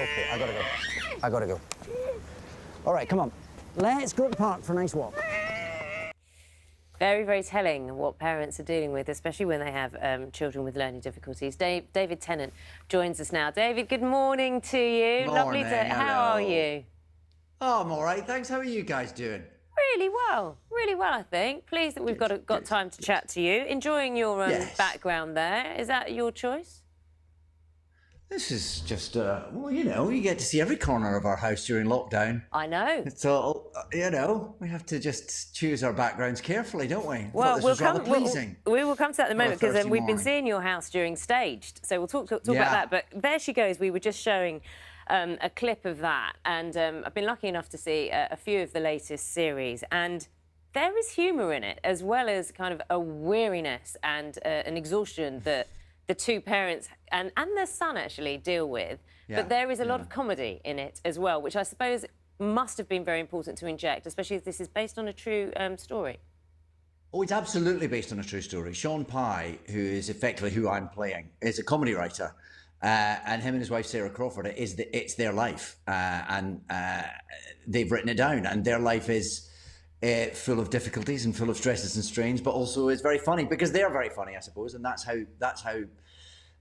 Okay, I gotta go. I gotta go. All right, come on. Let's go to the park for a nice walk. Very, very telling what parents are dealing with, especially when they have children with learning difficulties. David Tennant joins us now. David, good morning to you. Morning, Lovely to... How are you? Oh, I'm all right, thanks. How are you guys doing? Really well, I think. Pleased that we've got time to chat to you. Enjoying your background there. Is that your choice? This is just, well, you know, you get to see every corner of our house during lockdown. I know. So, you know, we have to just choose our backgrounds carefully, don't we? Well, we will come to that in a moment, because we've been seeing your house during Staged, so we'll talk about that. But there she goes. We were just showing a clip of that, and I've been lucky enough to see a few of the latest series, and there is humour in it, as well as kind of a weariness and an exhaustion that the two parents and their son actually deal with. Yeah, but there is a lot of comedy in it as well, which I suppose must have been very important to inject, especially if this is based on a true story. Oh, it's absolutely based on a true story. Sean Pye, who is effectively who I'm playing, is a comedy writer. And him and his wife, Sarah Crawford, it's their life. And they've written it down. And their life is full of difficulties and full of stresses and strains, but also is very funny, because they're very funny, I suppose. And that's how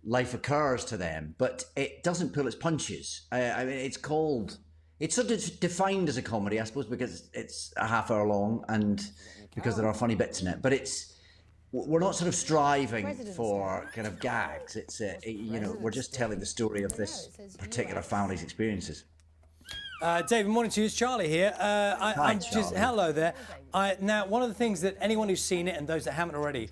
life occurs to them. But it doesn't pull its punches. I mean, it's sort of defined as a comedy, I suppose, because it's a half hour long and because there are funny bits in it. But we're not sort of striving for kind of gags. It's you know, we're just telling the story of this particular family's experiences. David, morning to you. It's Charlie here. Hi, Charlie. Hello there. Now, one of the things that anyone who's seen it and those that haven't already,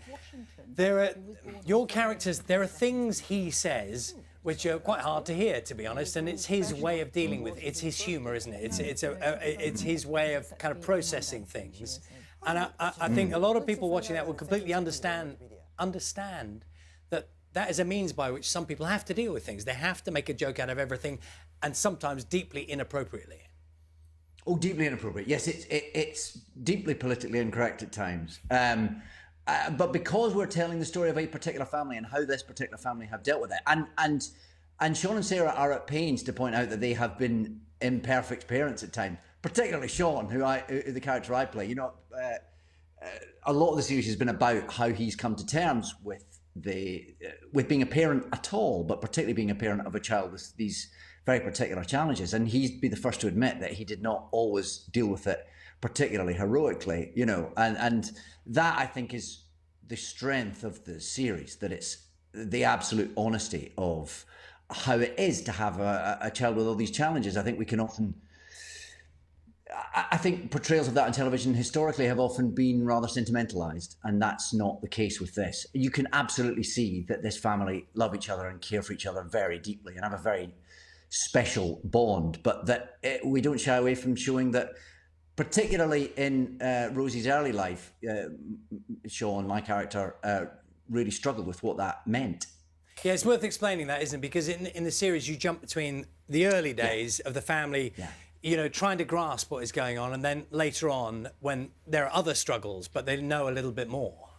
your characters. There are things he says which are quite hard to hear, to be honest, and it's his way of dealing with it. It's his humour, isn't it? It's his way of kind of processing things. And I think a lot of people watching that will completely understand that is a means by which some people have to deal with things. They have to make a joke out of everything, and sometimes deeply inappropriately. Oh, deeply inappropriate. Yes, it's deeply politically incorrect at times. But because we're telling the story of a particular family and how this particular family have dealt with it, and Sean and Sarah are at pains to point out that they have been imperfect parents at times. Particularly Sean, who the character I play. You know, a lot of the series has been about how he's come to terms with being a parent at all, but particularly being a parent of a child with these very particular challenges. And he'd be the first to admit that he did not always deal with it particularly heroically. You know, and that, I think, is the strength of the series. That it's the absolute honesty of how it is to have a child with all these challenges. I think we can often. I think portrayals of that on television historically have often been rather sentimentalised, and that's not the case with this. You can absolutely see that this family love each other and care for each other very deeply and have a very special bond, but that we don't shy away from showing that, particularly in Rosie's early life, Sean, my character, really struggled with what that meant. Yeah, it's worth explaining that, isn't it? Because in the series, you jump between the early days of the family, you know, trying to grasp what is going on, and then later on, when there are other struggles, but they know a little bit more.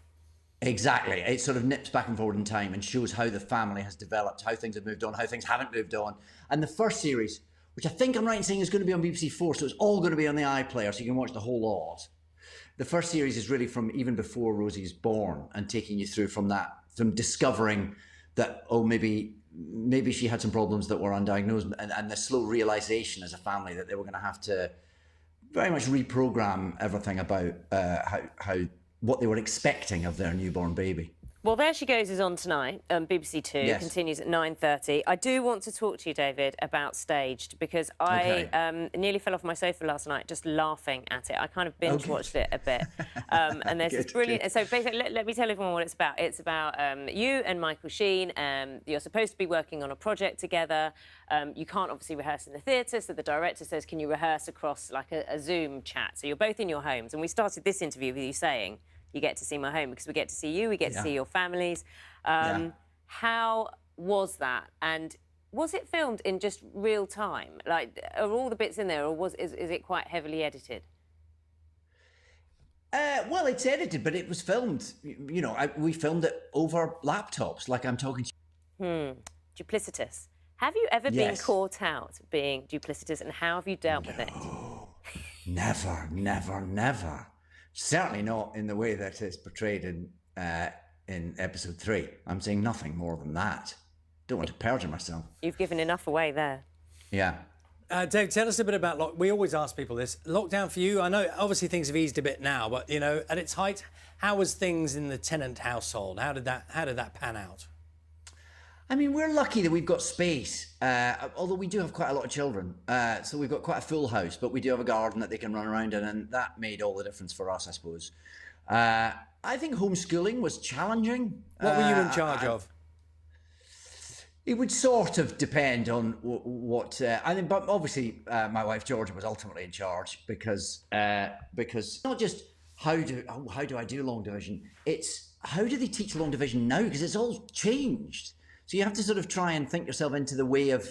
Exactly. It sort of nips back and forward in time and shows how the family has developed, how things have moved on, how things haven't moved on. And the first series, which I think I'm right in saying is going to be on BBC 4, so it's all going to be on the iPlayer, so you can watch the whole lot. The first series is really from even before Rosie's born, and taking you through from that, from discovering that, oh, maybe she had some problems that were undiagnosed, and the slow realization as a family that they were going to have to very much reprogram everything about what they were expecting of their newborn baby. Well, There She Goes is on tonight, BBC Two. Yes. Continues at 9:30. I do want to talk to you, David, about Staged, because I nearly fell off my sofa last night just laughing at it. I kind of binge-watched it a bit. And there's this brilliant... So basically, let me tell everyone what it's about. It's about you and Michael Sheen. You're supposed to be working on a project together. You can't obviously rehearse in the theatre, so the director says, can you rehearse across like a Zoom chat? So you're both in your homes. And we started this interview with you saying, you get to see my home, because we get to see you, we get to see your families. How was that? And was it filmed in just real time? Like, are all the bits in there, or is it quite heavily edited? Well, it's edited, but it was filmed. You know, we filmed it over laptops, like I'm talking to you. Duplicitous. Have you ever been Yes. caught out being duplicitous, and how have you dealt with it? Never, never, never. Certainly not in the way that it's portrayed in episode 3. I'm saying nothing more than that. Don't want to perjure myself. You've given enough away there. Yeah. Dave, tell us a bit about we always ask people this. Lockdown for you, I know obviously things have eased a bit now, but you know, at its height, how was things in the Tennant household? How did that pan out? I mean, we're lucky that we've got space, although we do have quite a lot of children. So we've got quite a full house, but we do have a garden that they can run around in, and that made all the difference for us, I suppose. I think homeschooling was challenging. What were you in charge of? It would sort of depend on what I think, but obviously my wife Georgia was ultimately in charge because not just how do I do long division, it's how do they teach long division now, because it's all changed. So you have to sort of try and think yourself into the way of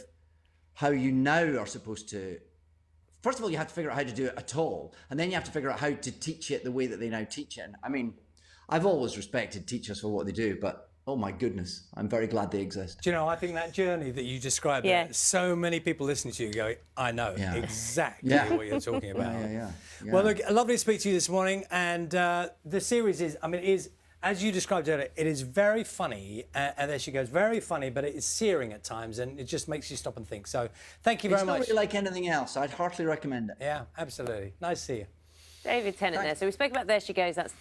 how you now are supposed to. First of all, you have to figure out how to do it at all, and then you have to figure out how to teach it the way that they now teach it. I mean, I've always respected teachers for what they do, but oh my goodness, I'm very glad they exist. Do you know, I think that journey that you described, there, so many people listening to you go, I know exactly what you're talking about. Yeah. Well, look, lovely to speak to you this morning. And the series is, as you described earlier, it is very funny. And there she goes, very funny, but it is searing at times. And it just makes you stop and think. So thank you very much. It's not really like anything else. I'd heartily recommend it. Yeah, absolutely. Nice to see you. David Tennant there. So we spoke about There She Goes. That's